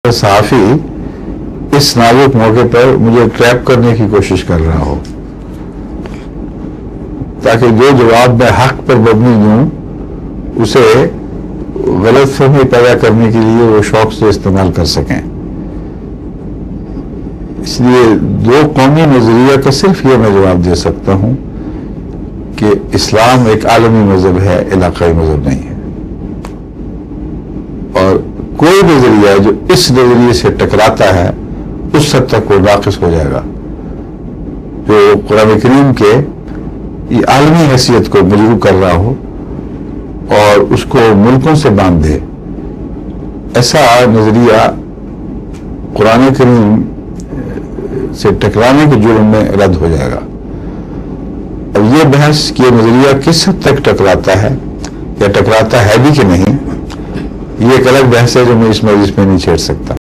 صحافی اس نازک موقع پر مجھے ٹریپ کرنے کی کوشش کر رہا ہو تاکہ جو جواب میں حق پر مبنی دوں اسے غلط فہمی پیدا کرنے کے لیے وہ شوق سے استعمال کر سکیں۔ اس لیے دو قومی نظریہ کا صرف یہ میں جواب دے سکتا ہوں کہ اسلام ایک عالمی مذہب ہے، علاقائی مذہب نہیں ہے، اور کوئی نظریہ جو اس نظریے سے ٹکراتا ہے اس حد تک وہ ناقص ہو جائے گا۔ جو قرآن کریم کے یہ عالمی حیثیت کو مجروح کر رہا ہو اور اس کو ملکوں سے باندھ دے، ایسا نظریہ قرآن کریم سے ٹکرانے کے جرم میں رد ہو جائے گا۔ اب یہ بحث کہ یہ نظریہ کس حد تک ٹکراتا ہے یا ٹکراتا ہے بھی کہ نہیں، یہ ایک الگ بحث ہے جو میں اس مجلس میں نہیں چھیڑ سکتا۔